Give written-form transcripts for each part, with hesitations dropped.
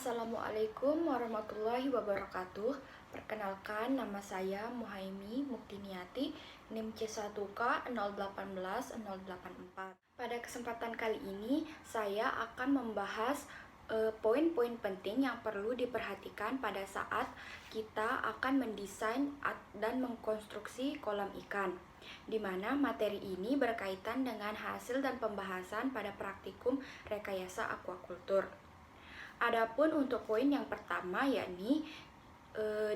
Assalamualaikum warahmatullahi wabarakatuh. Perkenalkan, nama saya Muhaimi Muktiniati, NIM C1K 018 084. Pada kesempatan kali ini, saya akan membahas poin-poin penting yang perlu diperhatikan pada saat kita akan mendesain dan mengkonstruksi kolam ikan, di mana materi ini berkaitan dengan hasil dan pembahasan pada praktikum rekayasa aquaculture. Adapun untuk poin yang pertama yakni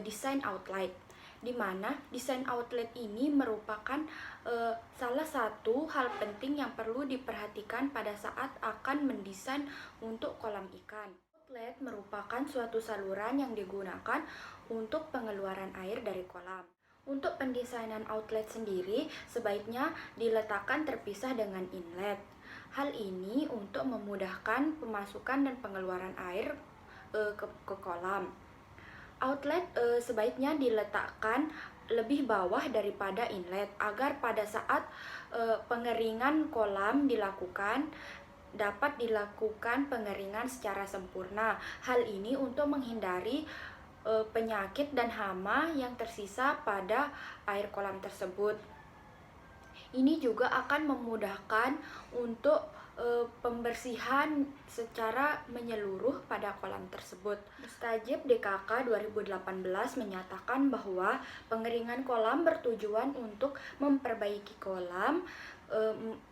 desain outlet, di mana desain outlet ini merupakan salah satu hal penting yang perlu diperhatikan pada saat akan mendesain untuk kolam ikan. Outlet merupakan suatu saluran yang digunakan untuk pengeluaran air dari kolam. Untuk pendesainan outlet sendiri sebaiknya diletakkan terpisah dengan inlet. Hal ini untuk memudahkan pemasukan dan pengeluaran air ke kolam. Outlet sebaiknya diletakkan lebih bawah daripada inlet agar pada saat pengeringan kolam dilakukan dapat dilakukan pengeringan secara sempurna. Hal ini untuk menghindari penyakit dan hama yang tersisa pada air kolam tersebut. Ini juga akan memudahkan untuk pembersihan secara menyeluruh pada kolam tersebut. Mustajib DKK 2018 menyatakan bahwa pengeringan kolam bertujuan untuk memperbaiki kolam,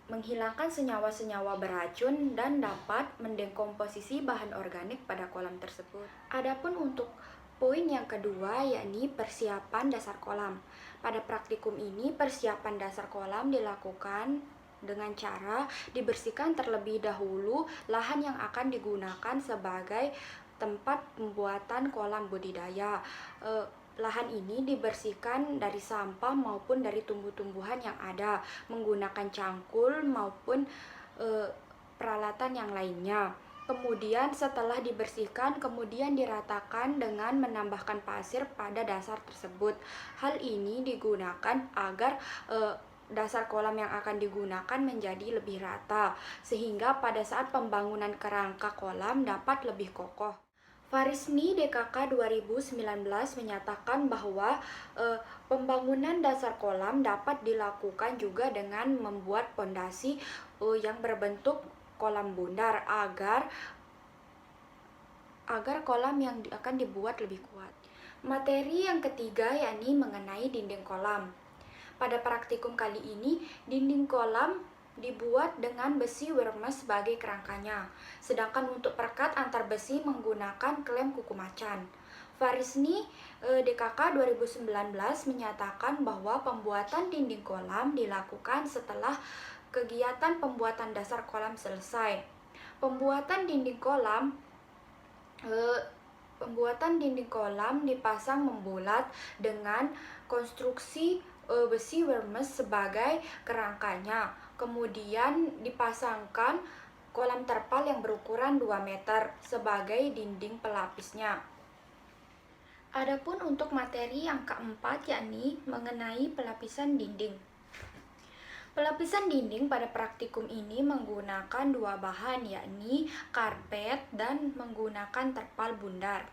menghilangkan senyawa-senyawa beracun dan dapat mendekomposisi bahan organik pada kolam tersebut. Adapun untuk poin yang kedua yakni persiapan dasar kolam. Pada praktikum ini persiapan dasar kolam dilakukan dengan cara dibersihkan terlebih dahulu lahan yang akan digunakan sebagai tempat pembuatan kolam budidaya. Lahan ini dibersihkan dari sampah maupun dari tumbuh-tumbuhan yang ada menggunakan cangkul maupun peralatan yang lainnya. Kemudian setelah dibersihkan, kemudian diratakan dengan menambahkan pasir pada dasar tersebut. Hal ini digunakan agar dasar kolam yang akan digunakan menjadi lebih rata, sehingga pada saat pembangunan kerangka kolam dapat lebih kokoh. Farisni DKK 2019 menyatakan bahwa pembangunan dasar kolam dapat dilakukan juga dengan membuat pondasi yang berbentuk kolam bundar agar kolam yang akan dibuat lebih kuat. Materi yang ketiga yakni mengenai dinding kolam. Pada praktikum kali ini, dinding kolam dibuat dengan besi wermes sebagai kerangkanya, sedangkan untuk perekat antar besi menggunakan klem kuku macan. Farisni DKK 2019 menyatakan bahwa pembuatan dinding kolam dilakukan setelah kegiatan pembuatan dasar kolam selesai. Pembuatan dinding kolam dipasang membulat dengan konstruksi besi wermes sebagai kerangkanya. Kemudian dipasangkan kolam terpal yang berukuran 2 meter sebagai dinding pelapisnya. Adapun untuk materi yang keempat yakni mengenai pelapisan dinding. Pelapisan dinding pada praktikum ini menggunakan dua bahan yakni karpet dan menggunakan terpal bundar.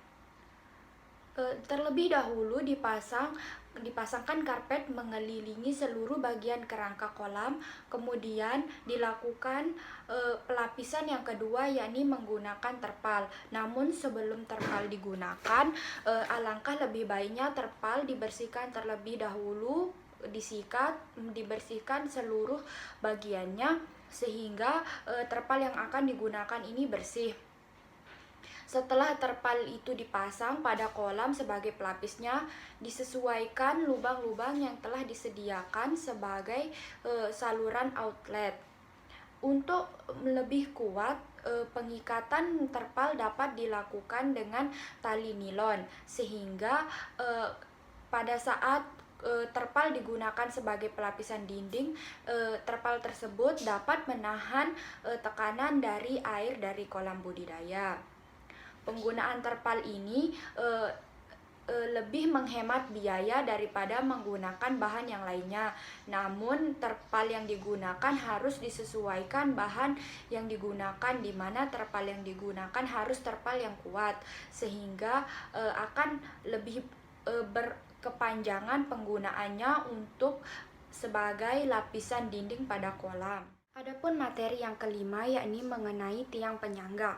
Terlebih dahulu dipasangkan karpet mengelilingi seluruh bagian kerangka kolam, kemudian dilakukan pelapisan yang kedua yakni menggunakan terpal. Namun sebelum terpal digunakan, alangkah lebih baiknya terpal dibersihkan terlebih dahulu, dibersihkan seluruh bagiannya sehingga terpal yang akan digunakan ini bersih. Setelah terpal itu dipasang pada kolam sebagai pelapisnya, disesuaikan lubang-lubang yang telah disediakan sebagai saluran outlet. Untuk lebih kuat, pengikatan terpal dapat dilakukan dengan tali nilon sehingga pada saat terpal digunakan sebagai pelapisan dinding, terpal tersebut dapat menahan tekanan dari air dari kolam budidaya. Penggunaan terpal ini lebih menghemat biaya daripada menggunakan bahan yang lainnya. Namun terpal yang digunakan harus disesuaikan bahan yang digunakan, di mana terpal yang digunakan harus terpal yang kuat sehingga akan lebih berkepanjangan penggunaannya untuk sebagai lapisan dinding pada kolam. Adapun materi yang kelima yakni mengenai tiang penyangga.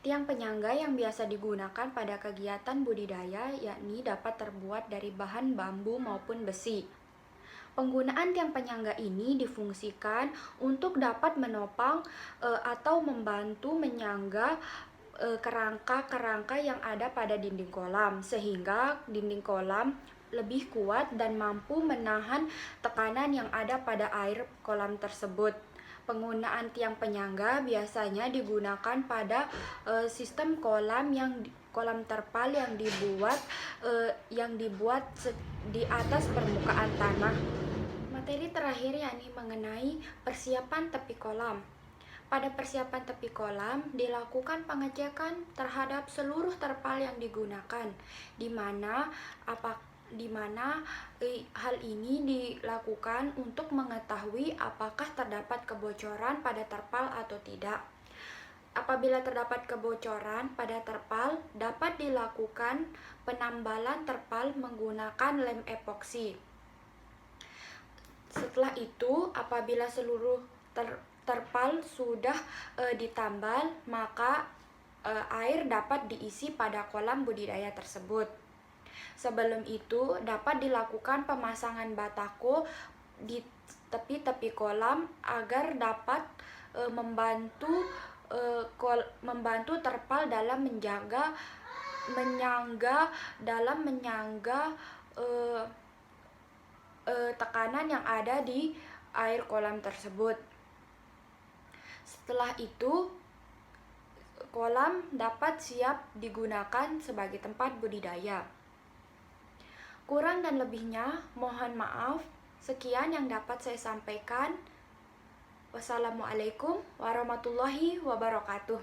Tiang penyangga yang biasa digunakan pada kegiatan budidaya yakni dapat terbuat dari bahan bambu maupun besi. Penggunaan tiang penyangga ini difungsikan untuk dapat menopang atau membantu menyangga kerangka-kerangka yang ada pada dinding kolam, sehingga dinding kolam lebih kuat dan mampu menahan tekanan yang ada pada air kolam tersebut. Penggunaan tiang penyangga biasanya digunakan pada sistem kolam terpal yang dibuat di atas permukaan tanah. Materi terakhir yakni mengenai persiapan tepi kolam. Pada persiapan tepi kolam dilakukan pengecekan terhadap seluruh terpal yang digunakan, di mana hal ini dilakukan untuk mengetahui apakah terdapat kebocoran pada terpal atau tidak. Apabila terdapat kebocoran pada terpal, dapat dilakukan penambalan terpal menggunakan lem epoksi. Setelah itu, apabila seluruh terpal sudah ditambal, maka air dapat diisi pada kolam budidaya tersebut. Sebelum itu, dapat dilakukan pemasangan batako di tepi-tepi kolam agar dapat membantu terpal dalam menyangga tekanan yang ada di air kolam tersebut. Setelah itu, kolam dapat siap digunakan sebagai tempat budidaya. Kurang dan lebihnya mohon maaf. Sekian yang dapat saya sampaikan. Wassalamualaikum warahmatullahi wabarakatuh.